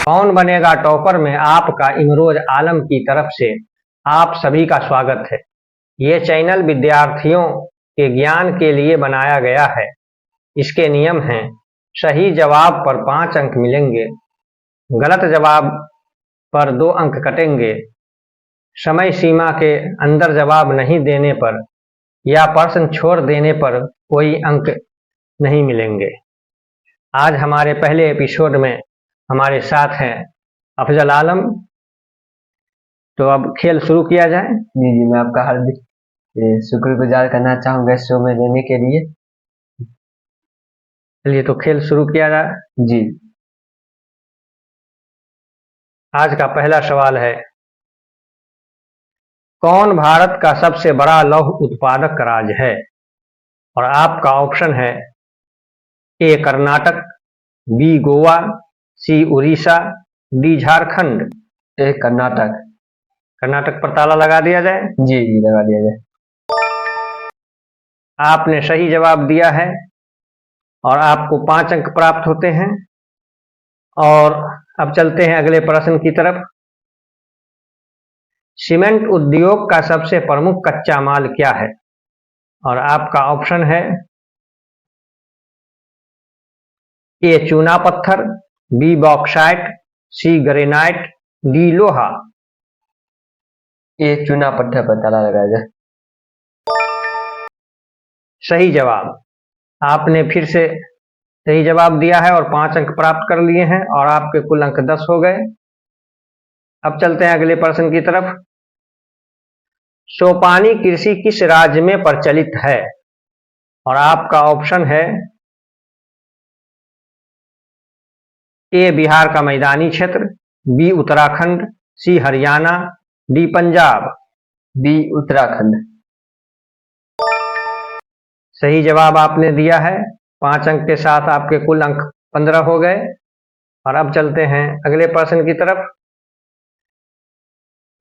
कौन बनेगा टॉपर में आपका इमरोज आलम की तरफ से आप सभी का स्वागत है। ये चैनल विद्यार्थियों के ज्ञान के लिए बनाया गया है। इसके नियम हैं, सही जवाब पर 5 अंक मिलेंगे, गलत जवाब पर 2 अंक कटेंगे, समय सीमा के अंदर जवाब नहीं देने पर या प्रश्न छोड़ देने पर कोई अंक नहीं मिलेंगे। आज हमारे पहले एपिसोड में हमारे साथ हैं अफजल आलम। तो अब खेल शुरू किया जाए। जी जी, मैं आपका हार्दिक शुक्रगुजार करना चाहूँगा इस शो में देने के लिए। चलिए तो खेल शुरू किया जाए। जी, आज का पहला सवाल है, कौन भारत का सबसे बड़ा लौह उत्पादक राज्य है? और आपका ऑप्शन है ए कर्नाटक, बी गोवा, सी उड़ीसा, डी झारखंड। ए कर्नाटक। कर्नाटक पर ताला लगा दिया जाए। जी जी, लगा दिया जाए। आपने सही जवाब दिया है और आपको 5 अंक प्राप्त होते हैं। और अब चलते हैं अगले प्रश्न की तरफ। सीमेंट उद्योग का सबसे प्रमुख कच्चा माल क्या है? और आपका ऑप्शन है ए चूना पत्थर, बी बॉक्साइट, सी ग्रेनाइट, डी लोहा। ए चूना पत्थर पर ताला लगाया जाए। सही जवाब। आपने फिर से सही जवाब दिया है और 5 अंक प्राप्त कर लिए हैं और आपके कुल अंक 10 हो गए। अब चलते हैं अगले प्रश्न की तरफ। सोपानी कृषि किस राज्य में प्रचलित है? और आपका ऑप्शन है ए बिहार का मैदानी क्षेत्र, बी उत्तराखंड, सी हरियाणा, डी पंजाब। बी उत्तराखंड। सही जवाब आपने दिया है। 5 अंक के साथ आपके कुल अंक 15 हो गए। और अब चलते हैं अगले प्रश्न की तरफ।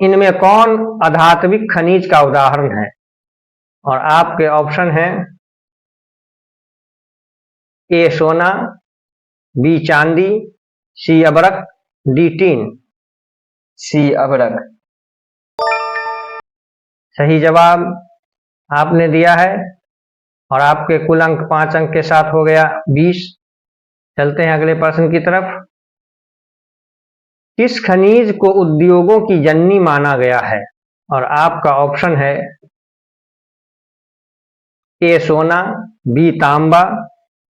इनमें कौन अधात्विक खनिज का उदाहरण है? और आपके ऑप्शन हैं ए सोना, बी चांदी, सी अबरक, डी टीन। सी अबरक। सही जवाब आपने दिया है और आपके कुल अंक 5 अंक के साथ हो गया 20। चलते हैं अगले प्रश्न की तरफ। किस खनिज को उद्योगों की जननी माना गया है? और आपका ऑप्शन है ए सोना, बी तांबा,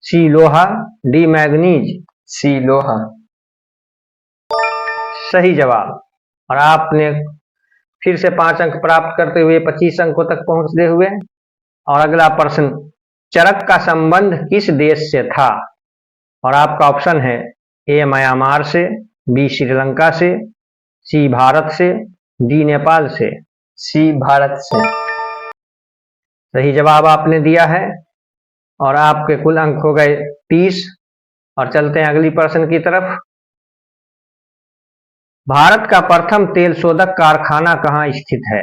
सी लोहा, डी मैग्नीज। सी लोहा। सही जवाब। और आपने फिर से 5 अंक प्राप्त करते हुए 25 अंकों तक पहुंचते हुए। और अगला प्रश्न, चरक का संबंध किस देश से था? और आपका ऑप्शन है ए म्यांमार से, बी श्रीलंका से, सी भारत से, डी नेपाल से। सी भारत से। सही जवाब आपने दिया है और आपके कुल अंक हो गए 30। और चलते हैं अगली प्रश्न की तरफ। भारत का प्रथम तेल शोधक कारखाना कहाँ स्थित है?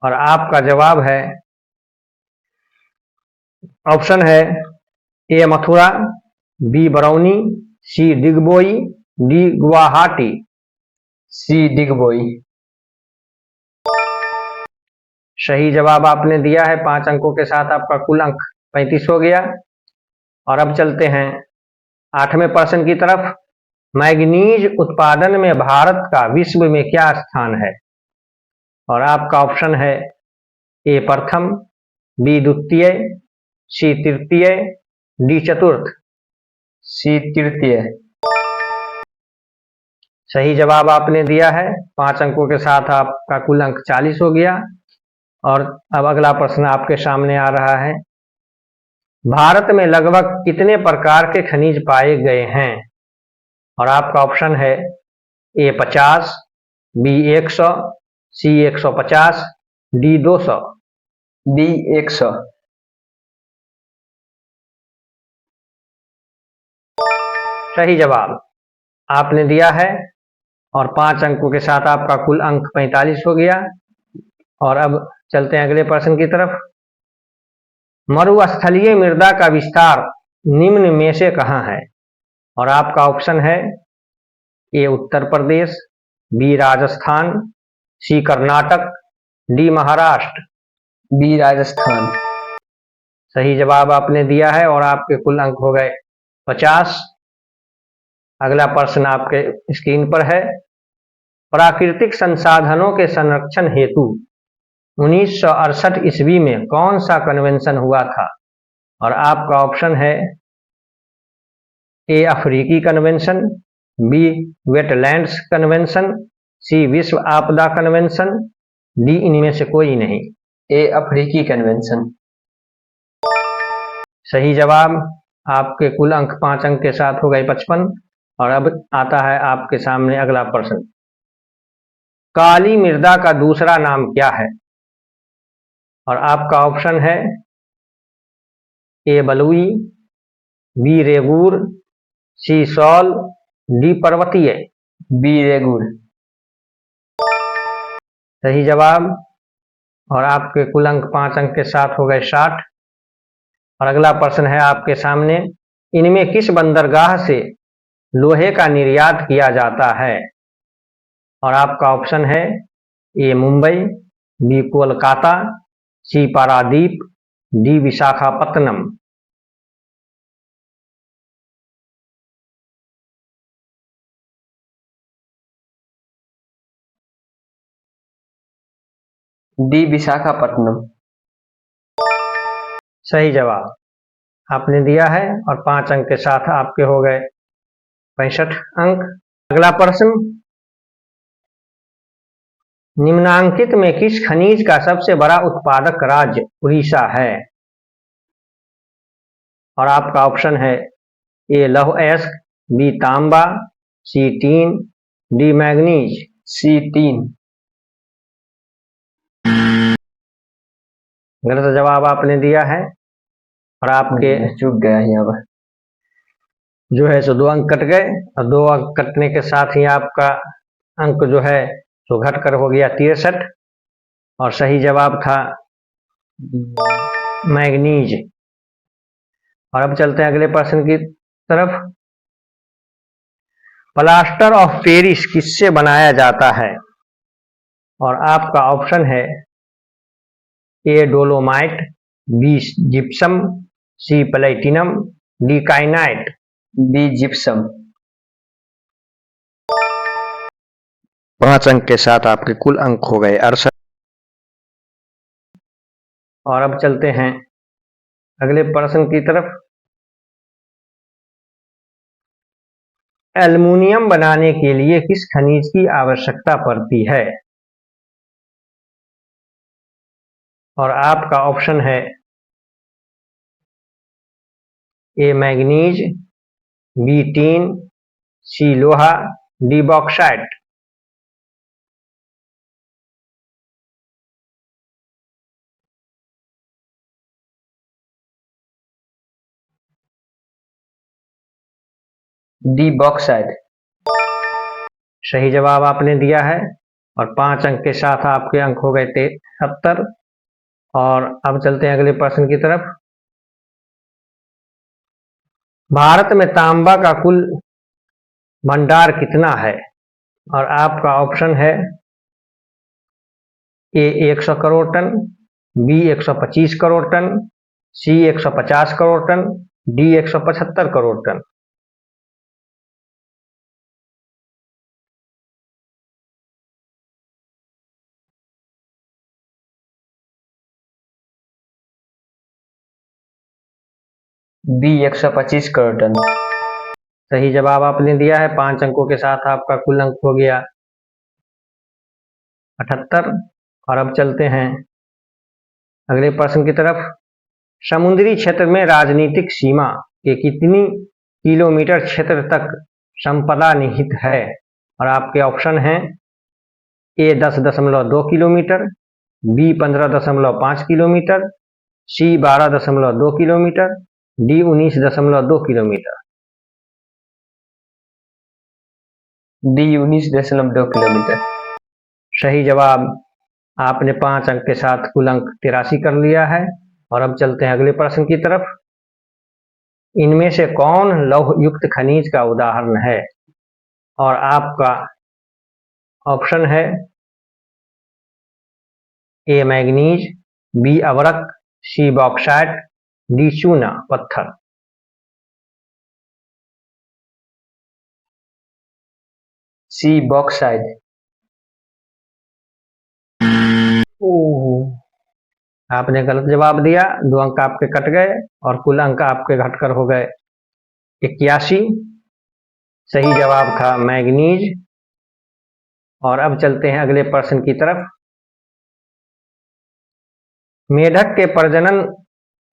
और आपका जवाब है, ऑप्शन है ए मथुरा, बी बरौनी, सी डिगबोई, डी गुवाहाटी। सी डिगबोई। सही जवाब आपने दिया है। 5 अंकों के साथ आपका कुल अंक 35 हो गया। और अब चलते हैं 8वें प्रश्न की तरफ। मैग्नीज उत्पादन में भारत का विश्व में क्या स्थान है? और आपका ऑप्शन है ए प्रथम, बी द्वितीय, सी तृतीय, डी चतुर्थ। सी तृतीय। सही जवाब आपने दिया है। 5 अंकों के साथ आपका कुल अंक 40 हो गया। और अब अगला प्रश्न आपके सामने आ रहा है। भारत में लगभग कितने प्रकार के खनिज पाए गए हैं? और आपका ऑप्शन है ए 50, बी 100, सी 150, डी 200। बी 100। सही जवाब आपने दिया है और 5 अंकों के साथ आपका कुल अंक 45 हो गया। और अब चलते हैं अगले प्रश्न की तरफ। मरुस्थलीय मृदा का विस्तार निम्न में से कहाँ है? और आपका ऑप्शन है ए उत्तर प्रदेश, बी राजस्थान, सी कर्नाटक, डी महाराष्ट्र। बी राजस्थान। सही जवाब आपने दिया है और आपके कुल अंक हो गए 50। अगला प्रश्न आपके स्क्रीन पर है। प्राकृतिक संसाधनों के संरक्षण हेतु 1968 ईस्वी में कौन सा कन्वेंशन हुआ था? और आपका ऑप्शन है ए अफ्रीकी कन्वेंशन, बी वेटलैंड्स कन्वेंशन, सी विश्व आपदा कन्वेंशन, डी इनमें से कोई नहीं। ए अफ्रीकी कन्वेंशन। सही जवाब। आपके कुल अंक 5 अंक के साथ हो गए 55। और अब आता है आपके सामने अगला प्रश्न। काली मृदा का दूसरा नाम क्या है? और आपका ऑप्शन है ए बलुई, बी रेगूर, सी सॉल, डी पर्वतीय। बी रेगूर। सही जवाब। और आपके कुल अंक 5 अंक के साथ हो गए 60। और अगला प्रश्न है आपके सामने। इनमें किस बंदरगाह से लोहे का निर्यात किया जाता है? और आपका ऑप्शन है ए मुंबई, बी कोलकाता, सी पारादीप, डी विशाखापत्तनम। डी विशाखापट्टनम। सही जवाब आपने दिया है और 5 अंक के साथ आपके हो गए 65 अंक। अगला प्रश्न। निम्नांकित में किस खनिज का सबसे बड़ा उत्पादक राज्य उड़ीसा है? और आपका ऑप्शन है ए लौह अयस्क, बी तांबा, सी टीन, डी मैग्नीज। सी टीन। गलत जवाब आपने दिया है और आपके चूक गया यहाँ पर जो है सो 2 अंक कट गए। और 2 अंक कटने के साथ ही आपका अंक जो है सो घट कर हो गया 63। और सही जवाब था मैग्नीज। और अब चलते हैं अगले प्रश्न की तरफ। प्लास्टर ऑफ पेरिस किससे बनाया जाता है? और आपका ऑप्शन है A dolomite, B gypsum, C platinum, D kyanite. B gypsum. 5 अंक के साथ आपके कुल अंक हो गए 68। और अब चलते हैं अगले प्रश्न की तरफ। एल्युमिनियम बनाने के लिए किस खनिज की आवश्यकता पड़ती है? और आपका ऑप्शन है ए मैग्नीज, बी टीन, सी लोहा, डी बॉक्साइट। D bauxite. सही जवाब आपने दिया है और 5 अंक के साथ आपके अंक हो गए 73। और अब चलते हैं अगले प्रश्न की तरफ। भारत में तांबा का कुल भंडार कितना है? और आपका ऑप्शन है A 100 crore ton, B 125 crore ton, C 150 crore ton, D 175 crore ton. B 125 crore ton. सही जवाब आपने दिया है। 5 अंकों के साथ आपका कुल अंक हो गया 78। और अब चलते हैं अगले प्रश्न की तरफ। समुद्री क्षेत्र में राजनीतिक सीमा के कितनी किलोमीटर क्षेत्र तक संपदा निहित है? और आपके ऑप्शन हैं ए 10.2 किलोमीटर, बी 15.5 किलोमीटर, सी 12.2 kilometre, D 19.2 kilometre. D 19.2 kilometre. सही जवाब आपने 5 अंक के साथ कुल अंक 83 कर लिया है। और अब चलते हैं अगले प्रश्न की तरफ। इनमें से कौन लौह युक्त खनिज का उदाहरण है? और आपका ऑप्शन है ए मैग्नीज, बी अवरक, सी बॉक्साइट, डी चूना पत्थर। सी बॉक्साइट। ओह, आपने गलत जवाब दिया। 2 अंक आपके कट गए और कुल अंक आपके घटकर हो गए 81। सही जवाब था मैग्नीज। और अब चलते हैं अगले प्रश्न की तरफ। मेढक के प्रजनन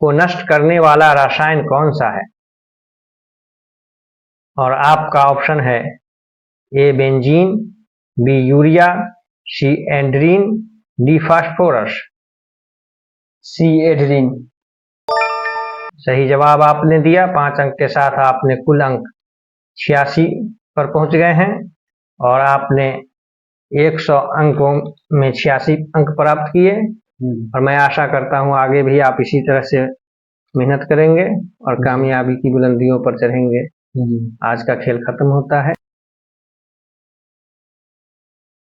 को नष्ट करने वाला रसायन कौन सा है? और आपका ऑप्शन है ए बेंजीन, बी यूरिया, सी एंड्रीन, डी फास्फोरस। सी एड्रीन। सही जवाब आपने दिया। 5 अंक के साथ आपने कुल अंक 86 पर पहुंच गए हैं और आपने 100 अंकों में 86 अंक प्राप्त किए। और मैं आशा करता हूं आगे भी आप इसी तरह से मेहनत करेंगे और कामयाबी की बुलंदियों पर चढ़ेंगे। आज का खेल खत्म होता है।